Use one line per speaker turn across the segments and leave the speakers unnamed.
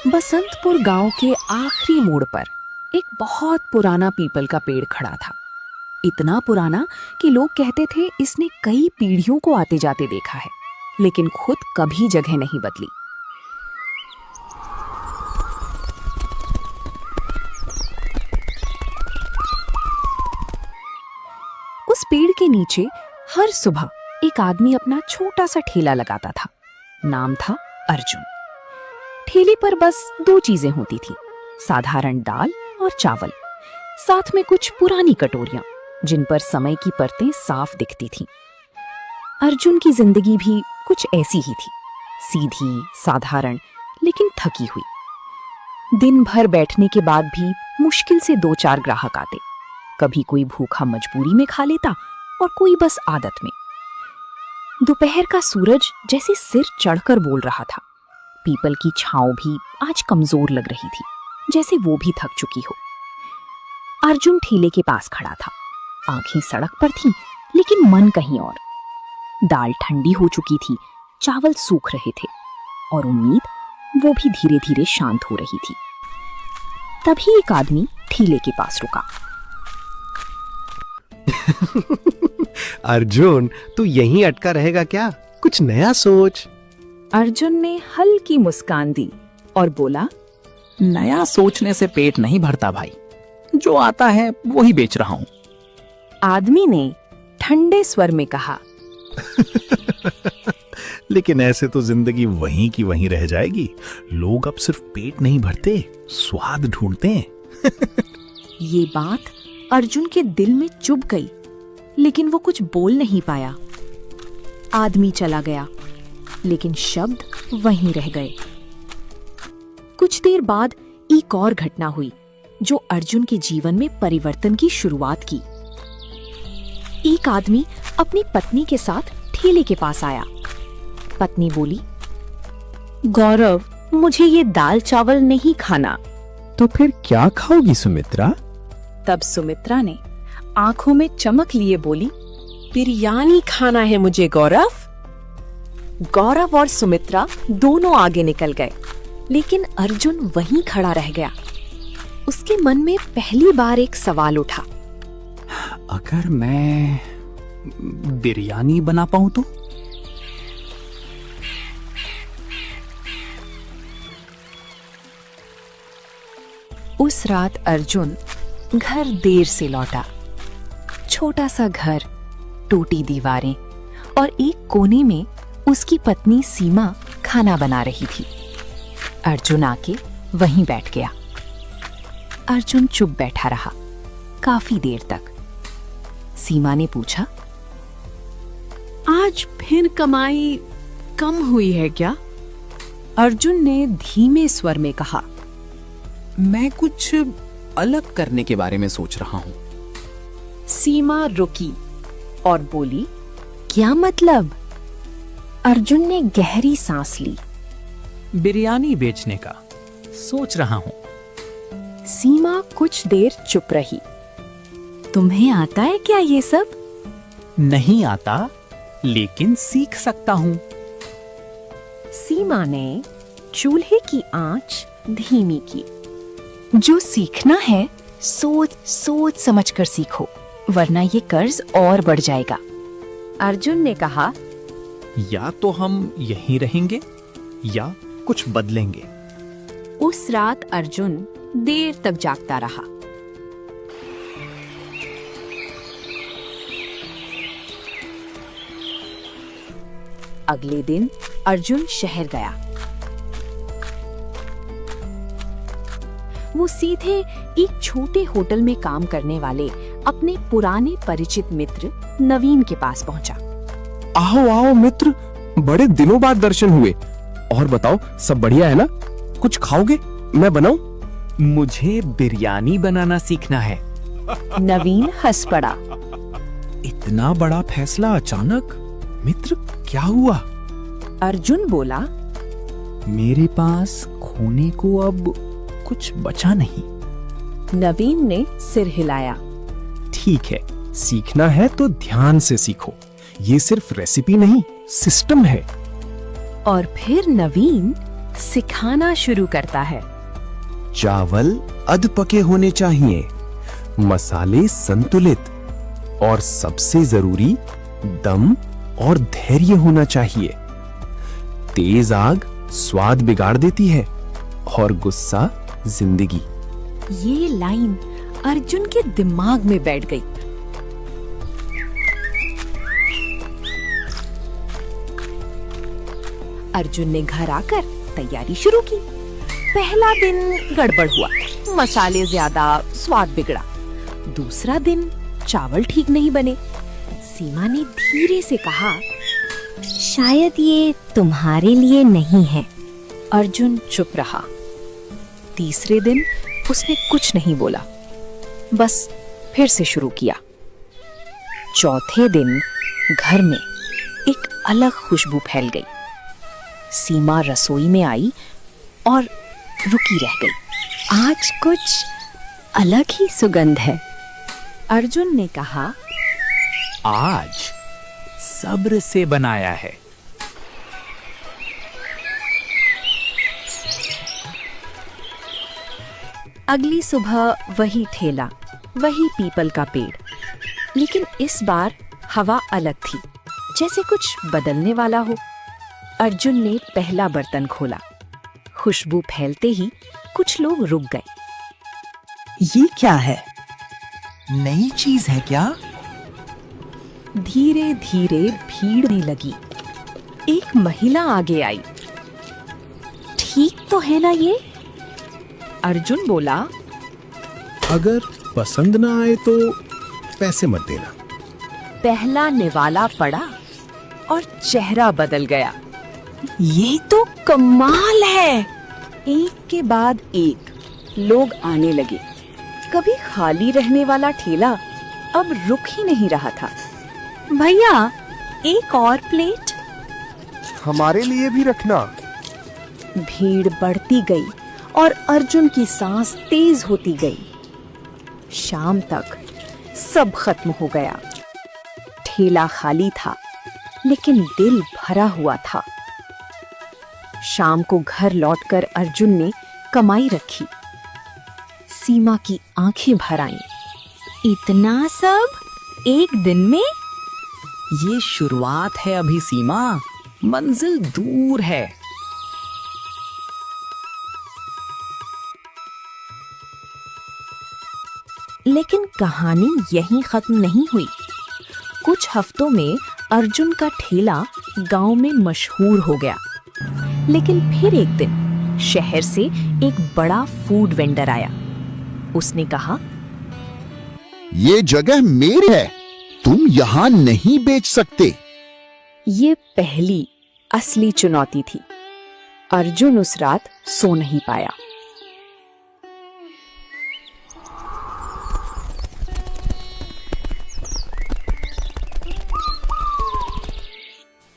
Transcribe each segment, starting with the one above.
बसंतपुर गांव के आखिरी मोड़ पर एक बहुत पुराना पीपल का पेड़ खड़ा था। इतना पुराना कि लोग कहते थे इसने कई पीढ़ियों को आते जाते देखा है, लेकिन खुद कभी जगह नहीं बदली। उस पेड़ के नीचे हर सुबह एक आदमी अपना छोटा सा ठेला लगाता था। नाम था अर्जुन। ठेले पर बस दो चीजें होती थी, साधारण दाल और चावल, साथ में कुछ पुरानी कटोरियां जिन पर समय की परतें साफ दिखती थीं। अर्जुन की जिंदगी भी कुछ ऐसी ही थी, सीधी, साधारण, लेकिन थकी हुई। दिन भर बैठने के बाद भी मुश्किल से 2-4 ग्राहक आते। कभी कोई भूखा मजबूरी में खा लेता और कोई बस आदत में। दोपहर का सूरज जैसे सिर चढ़कर बोल रहा था। पीपल की छांव भी आज कमजोर लग रही थी, जैसे वो भी थक चुकी हो। अर्जुन ठेले के पास खड़ा था। आंखें सड़क पर थीं, लेकिन मन कहीं और। दाल ठंडी हो चुकी थी, चावल सूख रहे थे और उम्मीद वो भी धीरे धीरे शांत हो रही थी। तभी एक आदमी ठेले के पास रुका।
अर्जुन, तू यहीं अटका रहेगा क्या? कुछ नया सोच।
अर्जुन ने हल्की मुस्कान दी और बोला,
नया सोचने से पेट नहीं भरता भाई, जो आता है वो ही बेच रहा हूँ।
आदमी ने ठंडे स्वर में कहा।
लेकिन ऐसे तो जिंदगी वहीं की वहीं रह जाएगी। लोग अब सिर्फ पेट नहीं भरते, स्वाद ढूंढते हैं।
ये बात अर्जुन के दिल में चुभ गई, लेकिन वो कुछ बोल नहीं पाया। आदमी चला गया, लेकिन शब्द वहीं रह गए। कुछ देर बाद एक और घटना हुई जो अर्जुन के जीवन में परिवर्तन की शुरुआत की। एक आदमी अपनी पत्नी के साथ ठेले के पास आया। पत्नी बोली, गौरव, मुझे ये दाल चावल नहीं खाना।
तो फिर क्या खाओगी सुमित्रा?
तब सुमित्रा ने आंखों में चमक लिए बोली, बिरयानी खाना है मुझे गौरव। गौरव और सुमित्रा दोनों आगे निकल गए, लेकिन अर्जुन वहीं खड़ा रह गया। उसके मन में पहली बार एक सवाल उठा।
अगर मैं बिरयानी बना पाऊं तो?
उस रात अर्जुन घर देर से लौटा। छोटा सा घर, टूटी दीवारें और एक कोने में उसकी पत्नी सीमा खाना बना रही थी। अर्जुन आके वहीं बैठ गया। अर्जुन चुप बैठा रहा काफी देर तक। सीमा ने पूछा, आज फिर कमाई कम हुई है क्या? अर्जुन ने धीमे स्वर में कहा,
मैं कुछ अलग करने के बारे में सोच रहा हूँ।
सीमा रुकी और बोली, क्या मतलब? अर्जुन ने गहरी सांस ली।
बिरयानी बेचने का सोच रहा हूँ।
सीमा कुछ देर चुप रही। तुम्हें आता है क्या ये सब?
नहीं आता, लेकिन सीख सकता हूँ।
सीमा ने चूल्हे की आंच धीमी की। जो सीखना है सोच सोच समझकर सीखो, वरना ये कर्ज और बढ़ जाएगा। अर्जुन ने कहा,
या तो हम यहीं रहेंगे या कुछ बदलेंगे।
उस रात अर्जुन देर तक जागता रहा। अगले दिन अर्जुन शहर गया। वो सीधे एक छोटे होटल में काम करने वाले अपने पुराने परिचित मित्र नवीन के पास पहुंचा।
आओ आओ मित्र, बड़े दिनों बाद दर्शन हुए। और बताओ, सब बढ़िया है ना? कुछ खाओगे? मैं बनाऊं?
मुझे बिरयानी बनाना सीखना है।
नवीन हंस पड़ा।
इतना बड़ा फैसला अचानक? मित्र, क्या हुआ?
अर्जुन बोला,
मेरे पास खोने को अब कुछ बचा नहीं।
नवीन ने सिर हिलाया।
ठीक है, सीखना है तो ध्यान से सीखो। ये सिर्फ रेसिपी नहीं, सिस्टम है।
और फिर नवीन सिखाना शुरू करता है।
चावल अधपके होने चाहिए, मसाले संतुलित और सबसे जरूरी दम और धैर्य होना चाहिए। तेज आग स्वाद बिगाड़ देती है और गुस्सा जिंदगी।
ये लाइन अर्जुन के दिमाग में बैठ गई। अर्जुन ने घर आकर तैयारी शुरू की। पहला दिन गड़बड़ हुआ, मसाले ज्यादा, स्वाद बिगड़ा। दूसरा दिन चावल ठीक नहीं बने। सीमा ने धीरे से कहा, शायद ये तुम्हारे लिए नहीं है। अर्जुन चुप रहा। तीसरे दिन उसने कुछ नहीं बोला, बस फिर से शुरू किया। चौथे दिन घर में एक अलग खुशबू फैल गई। सीमा रसोई में आई और रुकी रह गई। आज कुछ अलग ही सुगंध है। अर्जुन ने कहा,
आज सब्र से बनाया है।
अगली सुबह वही ठेला, वही पीपल का पेड़, लेकिन इस बार हवा अलग थी, जैसे कुछ बदलने वाला हो। अर्जुन ने पहला बर्तन खोला। खुशबू फैलते ही कुछ लोग रुक गए।
ये क्या है? नई चीज है क्या?
धीरे धीरे भीड़ होने लगी। एक महिला आगे आई। ठीक तो है ना ये? अर्जुन बोला।
अगर पसंद ना आए तो पैसे मत देना।
पहला निवाला पड़ा और चेहरा बदल गया।
ये तो कमाल है।
एक के बाद एक लोग आने लगे। कभी खाली रहने वाला ठेला अब रुक ही नहीं रहा था। भैया, एक और प्लेट।
हमारे लिए भी रखना।
भीड़ बढ़ती गई और अर्जुन की सांस तेज होती गई। शाम तक सब खत्म हो गया। ठेला खाली था, लेकिन दिल भरा हुआ था। शाम को घर लौटकर अर्जुन ने कमाई रखी। सीमा की आंखें भर आईं। इतना सब एक दिन में?
ये शुरुआत है अभी सीमा, मंजिल दूर है।
लेकिन कहानी यहीं खत्म नहीं हुई। कुछ हफ्तों में अर्जुन का ठेला गांव में मशहूर हो गया। लेकिन फिर एक दिन शहर से एक बड़ा फूड वेंडर आया। उसने कहा,
ये जगह मेरी है, तुम यहाँ नहीं बेच सकते।
ये पहली असली चुनौती थी। अर्जुन उस रात सो नहीं पाया।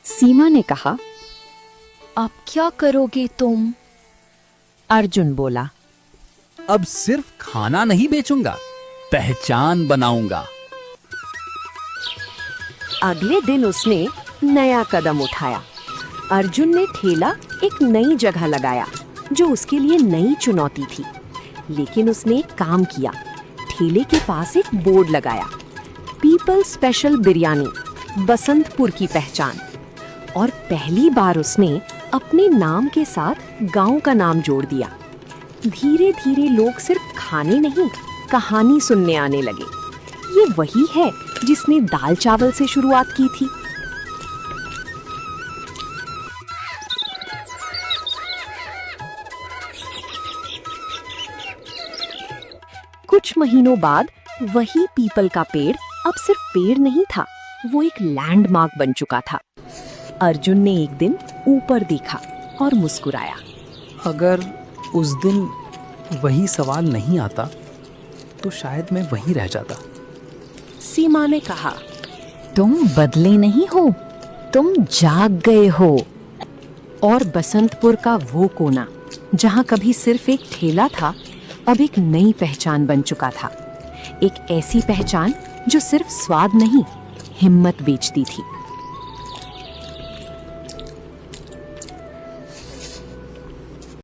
सीमा ने कहा, अब क्या करोगे तुम? अर्जुन बोला,
अब सिर्फ खाना नहीं बेचूंगा, पहचान बनाऊंगा।
अगले दिन उसने नया कदम उठाया। अर्जुन ने ठेला एक नई जगह लगाया, जो उसके लिए नई चुनौती थी। लेकिन उसने एक काम किया। ठेले के पास एक बोर्ड लगाया, पीपल स्पेशल बिरयानी, बसंतपुर की पहचान। और पहली बार उसने अपने नाम के साथ गांव का नाम जोड़ दिया। धीरे धीरे लोग सिर्फ खाने नहीं, कहानी सुनने आने लगे। ये वही है जिसने दाल चावल से शुरुआत की थी। कुछ महीनों बाद वही पीपल का पेड़ अब सिर्फ पेड़ नहीं था, वो एक लैंडमार्क बन चुका था। अर्जुन ने एक दिन ऊपर देखा और मुस्कुराया।
अगर उस दिन वही सवाल नहीं आता तो शायद मैं वहीं रह जाता।
सीमा ने कहा, तुम बदले नहीं हो, तुम जाग गए हो। और बसंतपुर का वो कोना जहां कभी सिर्फ एक ठेला था, अब एक नई पहचान बन चुका था। एक ऐसी पहचान जो सिर्फ स्वाद नहीं, हिम्मत बेचती थी।